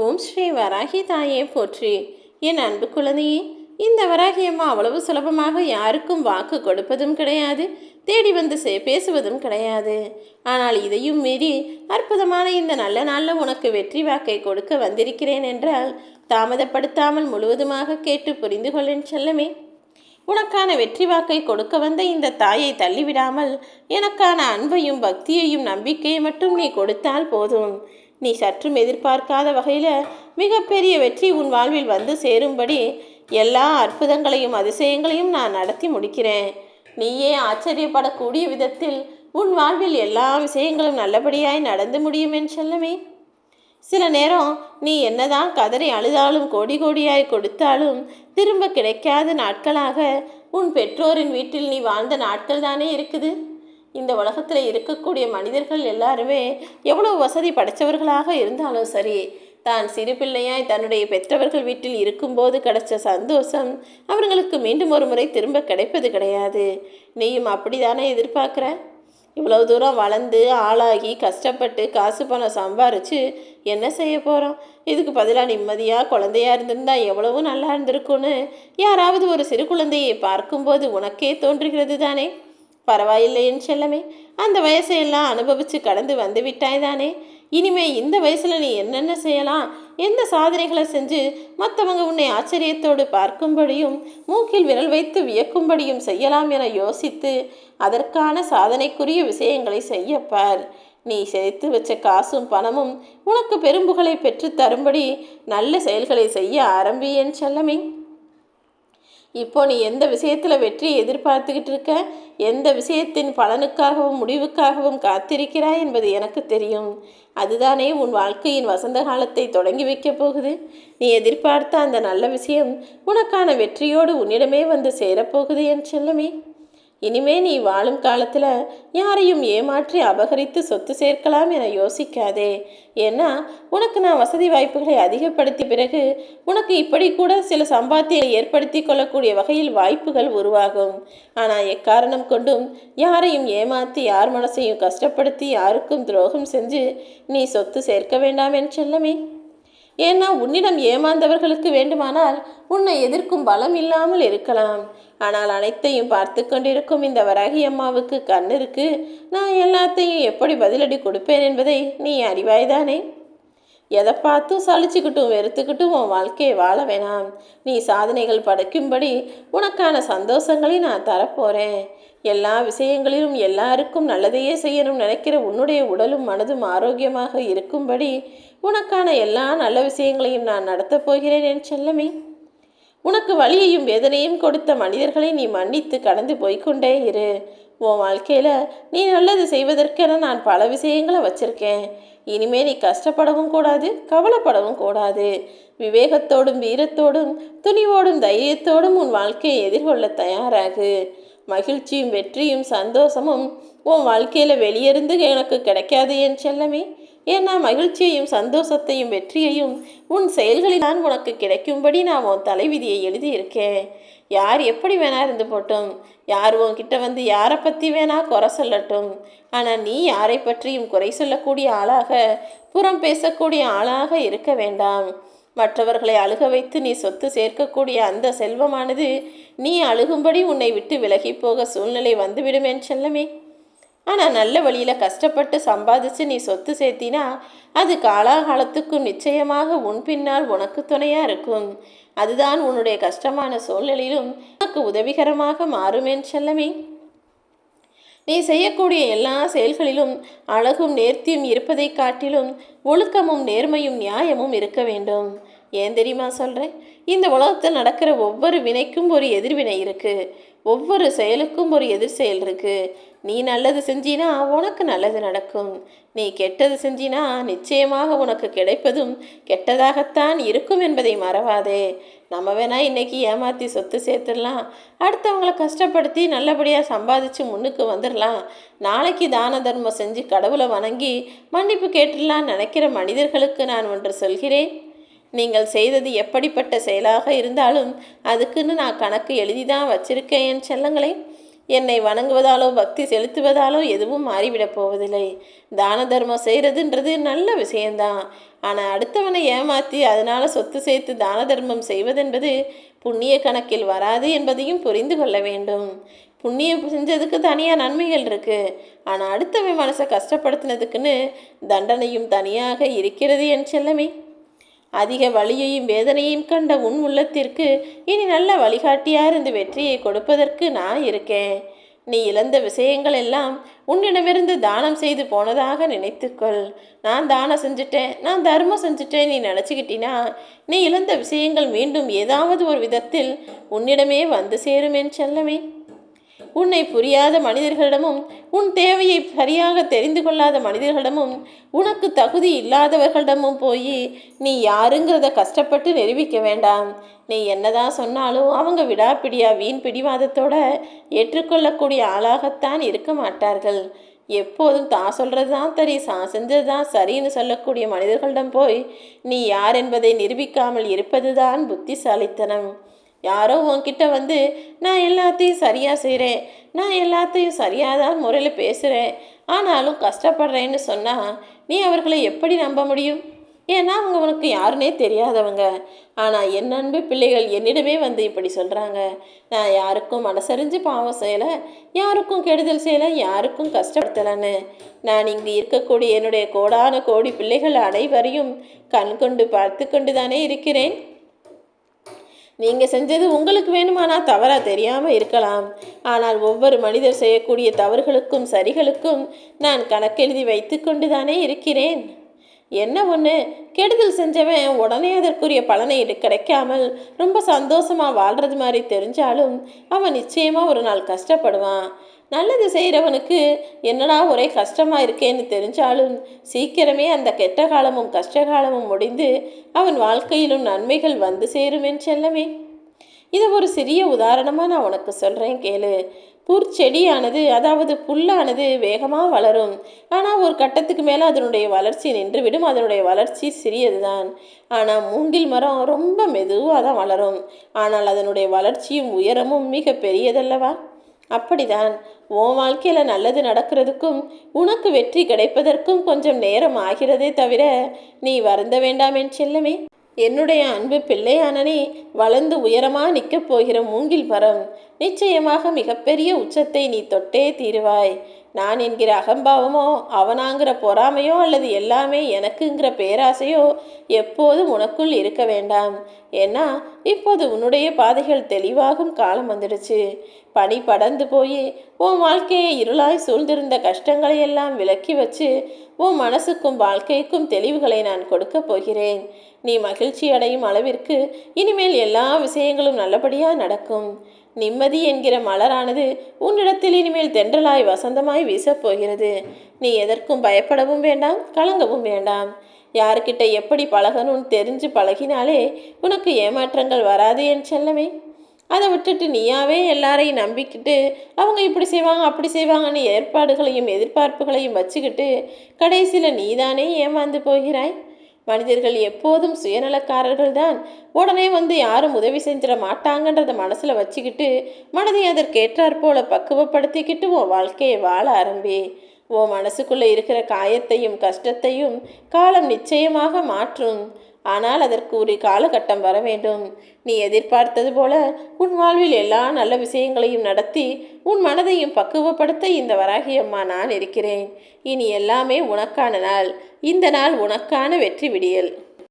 ஓம் ஸ்ரீ வராகி தாயே போற்றி. என் அன்பு குழந்தையே, இந்த வராகி அம்மா அவ்வளவு சுலபமாக யாருக்கும் வாக்கு கொடுப்பதும் கிடையாது, தேடி வந்து பேசுவதும் கிடையாது. ஆனால் இதையும் மீறி அற்புதமான இந்த நல்ல நாளில் உனக்கு வெற்றி வாக்கை கொடுக்க வந்திருக்கிறேன் என்றால் தாமதப்படுத்தாமல் முழுவதுமாக கேட்டு புரிந்து கொள்ளேன் செல்லமே. உனக்கான வெற்றி வாக்கை கொடுக்க வந்த இந்த தாயை தள்ளிவிடாமல் எனக்கான அன்பையும் பக்தியையும் நம்பிக்கையை மட்டும் நீ கொடுத்தால் போதும். நீ சற்றும் எதிர்பார்க்காத வகையில் மிகப்பெரிய வெற்றி உன் வாழ்வில் வந்து சேரும்படி எல்லா அற்புதங்களையும் அதிசயங்களையும் நான் நடத்தி முடிக்கிறேன். நீயே ஆச்சரியப்படக்கூடிய விதத்தில் உன் வாழ்வில் எல்லா விஷயங்களும் நல்லபடியாய் நடந்து முடியும் என் செல்லமே. சில நேரம் நீ என்னதான் கதறி அழுதாலும் கோடி கோடியாய் கொடுத்தாலும் திரும்ப கிடைக்காத நாட்களாக உன் பெற்றோரின் வீட்டில் நீ வாழ்ந்த நாட்கள் தானே இருக்குது. இந்த உலகத்தில் இருக்கக்கூடிய மனிதர்கள் எல்லாருமே எவ்வளோ வசதி படைத்தவர்களாக இருந்தாலும் சரி, தான் சிறு பிள்ளையாய் தன்னுடைய பெற்றவர்கள் வீட்டில் இருக்கும்போது கிடைச்ச சந்தோஷம் அவர்களுக்கு மீண்டும் ஒரு முறை திரும்ப கிடைப்பது கிடையாது. நீயும் அப்படி தானே எதிர்பார்க்குற? இவ்வளவு தூரம் வளர்ந்து ஆளாகி கஷ்டப்பட்டு காசு பணம் சம்பாரித்து என்ன செய்ய போகிறோம்? இதுக்கு பதிலாக நிம்மதியாக குழந்தையாக இருந்திருந்தா எவ்வளவு நல்லா இருந்திருக்குன்னு யாராவது ஒரு சிறு குழந்தையை பார்க்கும்போது உனக்கே தோன்றுகிறது தானே? பரவாயில்லை என் செல்லமே, அந்த வயசையெல்லாம் அனுபவித்து கடந்து வந்து விட்டாய் தானே. இனிமே இந்த வயசில் நீ என்னென்ன செய்யலாம், எந்த சாதனைகளை செஞ்சு மற்றவங்க உன்னை ஆச்சரியத்தோடு பார்க்கும்படியும் மூக்கில் விரல் வைத்து வியக்கும்படியும் செய்யலாம் என யோசித்து அதற்கான சாதனைக்குரிய விஷயங்களை செய்யப்பார். நீ சேர்த்து வச்ச காசும் பணமும் உனக்கு பெரும்புகளை பெற்று தரும்படி நல்ல செயல்களை செய்ய ஆரம்பி என் செல்லமே. இப்போ நீ எந்த விஷயத்தில் வெற்றியை எதிர்பார்த்துக்கிட்டு இருக்க, எந்த விஷயத்தின் பலனுக்காகவும் முடிவுக்காகவும் காத்திருக்கிறாய் என்பது எனக்கு தெரியும். அதுதானே உன் வாழ்க்கையின் வசந்த காலத்தை தொடங்கி வைக்கப் போகுது. நீ எதிர்பார்த்த அந்த நல்ல விஷயம் உனக்கான வெற்றியோடு உன்னிடமே வந்து சேரப்போகுது என் செல்லமே. இனிமே நீ வாழும் காலத்தில் யாரையும் ஏமாற்றி அபகரித்து சொத்து சேர்க்கலாம் என யோசிக்காதே. ஏன்னா உனக்கு நான் வசதி வாய்ப்புகளை அதிகப்படுத்திய பிறகு உனக்கு இப்படி கூட சில சம்பாத்தியை ஏற்படுத்தி கொள்ளக்கூடிய வகையில் வாய்ப்புகள் உருவாகும். ஆனால் எக்காரணம் கொண்டும் யாரையும் ஏமாற்றி யார் மனசையும் கஷ்டப்படுத்தி யாருக்கும் துரோகம் செஞ்சு நீ சொத்து சேர்க்க வேண்டாம் என் செல்லமே. ஏன்னா உன்னிடம் ஏமாந்தவர்களுக்கு வேண்டுமானால் உன்னை எதிர்க்கும் பலம் இல்லாமல் இருக்கலாம். ஆனால் அனைத்தையும் பார்த்து கொண்டிருக்கும் இந்த வராகி அம்மாவுக்கு கண் இருக்கு. நான் எல்லாத்தையும் எப்படி பதிலடி கொடுப்பேன் என்பதை நீ அறிவாய்தானே. எதை பார்த்தும் சலிச்சுக்கிட்டும் வெறுத்துக்கிட்டும் உன் வாழ்க்கையை வாழ வேணாம். நீ சாதனைகள் படைக்கும்படி உனக்கான சந்தோஷங்களை நான் தரப்போகிறேன். எல்லா விஷயங்களிலும் எல்லாருக்கும் நல்லதையே செய்யணும் நினைக்கிற உன்னுடைய உடலும் மனதும் ஆரோக்கியமாக இருக்கும்படி உனக்கான எல்லா நல்ல விஷயங்களையும் நான் நடத்தப் போகிறேன் என் செல்லமே. உனக்கு வலியையும் வேதனையும் கொடுத்த மனிதர்களை நீ மன்னித்து கடந்து போய்கொண்டே இரு. உன் வாழ்க்கையில் நீ நல்லது செய்வதற்கென நான் பல விஷயங்களை வச்சுருக்கேன். இனிமே நீ கஷ்டப்படவும் கூடாது, கவலைப்படவும் கூடாது. விவேகத்தோடும் வீரத்தோடும் துணிவோடும் தைரியத்தோடும் உன் வாழ்க்கையை எதிர்கொள்ள தயாராகு. மகிழ்ச்சியும் வெற்றியும் சந்தோஷமும் உன் வாழ்க்கையில் வெளியிருந்து எனக்கு கிடைக்காது என் செல்லமே. ஏன்னா மகிழ்ச்சியையும் சந்தோஷத்தையும் வெற்றியையும் உன் செயல்களில் தான் உனக்கு கிடைக்கும்படி நான் உன் தலைவிதியை எழுதியிருக்கேன். யார் எப்படி வேணா இருந்து போட்டும், யார் உன்கிட்ட வந்து யாரை பற்றி வேணா குறை சொல்லட்டும், ஆனால் நீ யாரை பற்றியும் குறை சொல்லக்கூடிய ஆளாக புறம் பேசக்கூடிய ஆளாக இருக்க வேண்டாம். மற்றவர்களை அழுக வைத்து நீ சொத்து சேர்க்கக்கூடிய அந்த செல்வமானது நீ அழுகும்படி உன்னை விட்டு விலகி போக சூழ்நிலை வந்துவிடும் என் செல்லமே. ஆனால் நல்ல வழியில் கஷ்டப்பட்டு சம்பாதிச்சு நீ சொத்து சேர்த்தினா அது காலாகாலத்துக்கும் நிச்சயமாக உன் பின்னால் உனக்கு துணையாக இருக்கும். அதுதான் உன்னுடைய கஷ்டமான சூழ்நிலையிலும் உனக்கு உதவிகரமாக மாறுமேன் செல்லமே. நீ செய்யக்கூடிய எல்லா செயல்களிலும் அழகும் நேர்த்தியும் இருப்பதை காட்டிலும் ஒழுக்கமும் நேர்மையும் நியாயமும் இருக்க வேண்டும். ஏன் தெரியுமா சொல்கிறேன்? இந்த உலகத்தில் நடக்கிற ஒவ்வொரு வினைக்கும் ஒரு எதிர்வினை இருக்குது. ஒவ்வொரு செயலுக்கும் ஒரு எதிர் செயல் இருக்குது. நீ நல்லது செஞ்சினா உனக்கு நல்லது நடக்கும். நீ கெட்டது செஞ்சினா நிச்சயமாக உனக்கு கிடைப்பதும் கெட்டதாகத்தான் இருக்கும் என்பதை மறவாதே. நம்ம வேணா இன்னைக்கு ஏமாற்றி சொத்து சேர்த்துடலாம், அடுத்தவங்களை கஷ்டப்படுத்தி நல்லபடியாக சம்பாதிச்சு முன்னுக்கு வந்துடலாம், நாளைக்கு தான தர்மம் செஞ்சு கடவுளை வணங்கி மன்னிப்பு கேட்டுடலாம் நினைக்கிற மனிதர்களுக்கு நான் ஒன்று சொல்கிறேன். நீங்கள் செய்தது எப்படிப்பட்ட செயலாக இருந்தாலும் அதுக்குன்னு நான் கணக்கு எழுதி தான் வச்சிருக்கேன் என் செல்லங்களே. என்னை வணங்குவதாலோ பக்தி செலுத்துவதாலோ எதுவும் மாறிவிடப் போவதில்லை. தான தர்மம் செய்கிறதுன்றது நல்ல விஷயந்தான். ஆனால் அடுத்தவனை ஏமாற்றி அதனால் சொத்து சேர்த்து தான தர்மம் செய்வதென்பது புண்ணிய கணக்கில் வராது என்பதையும் புரிந்து கொள்ள வேண்டும். புண்ணியம் செஞ்சதுக்கு தனியாக நன்மைகள் இருக்குது. ஆனால் அடுத்தவன் மனசை கஷ்டப்படுத்தினதுக்குன்னு தண்டனையும் தனியாக இருக்கிறது என் செல்லமே. அதிக வலியையும் வேதனையும் கண்ட உன் உள்ளத்திற்கு இனி நல்ல வழிகாட்டியாக இருந்து வெற்றியை கொடுப்பதற்கு நான் இருக்கேன். நீ இழந்த விஷயங்கள் எல்லாம் உன்னிடமிருந்து தானம் செய்து போனதாக நினைத்துக்கொள். நான் தானம் செஞ்சுட்டேன், நான் தர்மம் செஞ்சுட்டேன் நீ நினச்சிக்கிட்டினா நீ இழந்த விஷயங்கள் மீண்டும் ஏதாவது ஒரு விதத்தில் உன்னிடமே வந்து சேரும் என் செல்லமே. உன்னை புரியாத மனிதர்களிடமும் உன் தேவையை சரியாக தெரிந்து கொள்ளாத மனிதர்களிடமும் உனக்கு தகுதி இல்லாதவர்களிடமும் போய் நீ யாருங்கிறத கஷ்டப்பட்டு நிரூபிக்க வேண்டாம். நீ என்னதான் சொன்னாலும் அவங்க விடாப்பிடியா வீண் பிடிவாதத்தோட ஏற்றுக்கொள்ளக்கூடிய ஆளாகத்தான் இருக்க மாட்டார்கள். எப்போதும் தான் சொல்கிறது தான் சரி, செஞ்சது தான் சரின்னு சொல்லக்கூடிய மனிதர்களிடம் போய் நீ யார் என்பதை நிரூபிக்காமல் இருப்பது தான் புத்திசாலித்தனம். யாரோ உன்கிட்ட வந்து நான் எல்லாத்தையும் சரியாக செய்கிறேன், நான் எல்லாத்தையும் சரியாக தான் முறையில் பேசுகிறேன், ஆனாலும் கஷ்டப்படுறேன்னு சொன்னால் நீ அவர்களை எப்படி நம்ப முடியும்? ஏன்னா அவங்க உனக்கு யாருன்னே தெரியாதவங்க. ஆனால் என் அன்பு பிள்ளைகள் என்னிடமே வந்து இப்படி சொல்கிறாங்க, நான் யாருக்கும் மனசறிஞ்சு பாவம் செய்யலை, யாருக்கும் கெடுதல் செய்யலை, யாருக்கும் கஷ்டப்படுத்தலைன்னு. நான் இங்கு இருக்கக்கூடிய என்னுடைய கோடான கோடி பிள்ளைகள் அனைவரையும் கண் கொண்டு பார்த்து கொண்டு தானே இருக்கிறேன். நீங்கள் செஞ்சது உங்களுக்கு வேணுமானா தவறாக தெரியாமல் இருக்கலாம். ஆனால் ஒவ்வொரு மனிதர் செய்யக்கூடிய தவறுகளுக்கும் சரிகளுக்கும் நான் கணக்கெழுதி வைத்து கொண்டு தானே இருக்கிறேன். என்ன ஒன்று, கெடுதல் செஞ்சவன் உடனே அதற்குரிய பலனை கிடைக்காமல் ரொம்ப சந்தோஷமாக வாழ்கிறது மாதிரி தெரிஞ்சாலும் அவன் நிச்சயமாக ஒரு நாள் கஷ்டப்படுவான். நல்லது செய்கிறவனுக்கு என்னடா ஒரே கஷ்டமாக இருக்கேன்னு தெரிஞ்சாலும் சீக்கிரமே அந்த கெட்ட காலமும் கஷ்டகாலமும் முடிந்து அவன் வாழ்க்கையிலும் நன்மைகள் வந்து சேரும் என் செல்லமே. இதை ஒரு சிறிய உதாரணமாக நான் உனக்கு சொல்கிறேன் கேளு. புற்செடியானது, அதாவது புல்லானது வேகமாக வளரும். ஆனால் ஒரு கட்டத்துக்கு மேலே அதனுடைய வளர்ச்சி நின்றுவிடும். அதனுடைய வளர்ச்சி சிறியது தான். ஆனால் மூங்கில் மரம் ரொம்ப மெதுவாக தான் வளரும். ஆனால் அதனுடைய வளர்ச்சியும் உயரமும் மிக பெரியதல்லவா? அப்படிதான் உன் வாழ்க்கையில் நல்லது நடக்கிறதுக்கும் உனக்கு வெற்றி கிடைப்பதற்கும் கொஞ்சம் நேரம் ஆகிறதே தவிர நீ வருந்த வேண்டாம் என் செல்லமே. என்னுடைய அன்பு பிள்ளையானனே, வளர்ந்து உயரமாக நிற்கப் போகிற மூங்கில் மரம். நிச்சயமாக மிகப்பெரிய உச்சத்தை நீ தொட்டே தீருவாய். நான் என்கிற அகம்பாவமோ அவனாங்கிற பொறாமையோ அல்லது எல்லாமே எனக்குங்கிற பேராசையோ எப்போதும் உனக்குள் இருக்க வேண்டாம். ஏன்னா இப்போது உன்னுடைய பாதைகள் தெளிவாகும் காலம் வந்துடுச்சு. பனி படர்ந்து போய் உன் வாழ்க்கையை இருளாய் சூழ்ந்திருந்த கஷ்டங்களை எல்லாம் விலக்கி வச்சு உன் மனசுக்கும் வாழ்க்கைக்கும் தெளிவுகளை நான் கொடுக்க போகிறேன். நீ மகிழ்ச்சி அடையும் அளவிற்கு இனிமேல் எல்லா விஷயங்களும் நல்லபடியாக நடக்கும். நிம்மதி என்கிற மலரானது உன்னிடத்தில் இனிமேல் தென்றலாய் வசந்தமாய் வீசப்போகிறது. நீ எதற்கும் பயப்படவும் வேண்டாம், கலங்கவும் வேண்டாம். யாருக்கிட்ட எப்படி பழகணும்னு தெரிஞ்சு பழகினாலே உனக்கு ஏமாற்றங்கள் வராது என் செல்லமே. அதை விட்டுட்டு நீயாவே எல்லாரையும் நம்பிக்கிட்டு அவங்க இப்படி செய்வாங்க அப்படி செய்வாங்கன்னு ஏற்பாடுகளையும் எதிர்பார்ப்புகளையும் வச்சுக்கிட்டு கடைசியில் நீதானே ஏமாந்து போகிறாய். மனிதர்கள் எப்போதும் சுயநலக்காரர்கள் தான். உடனே வந்து யாரும் உதவி செஞ்சிட மாட்டாங்கன்றத மனசில் வச்சுக்கிட்டு மனதை அதற்கேற்றாற் போல பக்குவப்படுத்திக்கிட்டு உன் வாழ்க்கையை வாழ ஆரம்பி. உன் மனசுக்குள்ளே இருக்கிற காயத்தையும் கஷ்டத்தையும் காலம் நிச்சயமாக மாற்றும். ஆனால் அதற்கு ஒரு காலகட்டம் வர வேண்டும். நீ எதிர்பார்த்தது போல உன் வாழ்வில் எல்லா நல்ல விஷயங்களையும் நடத்தி உன் மனதையும் பக்குவப்படுத்த இந்த வராகி அம்மா நான் இருக்கிறேன். இனி எல்லாமே உனக்கான நாள். இந்த நாள் உனக்கான வெற்றி விடியல்.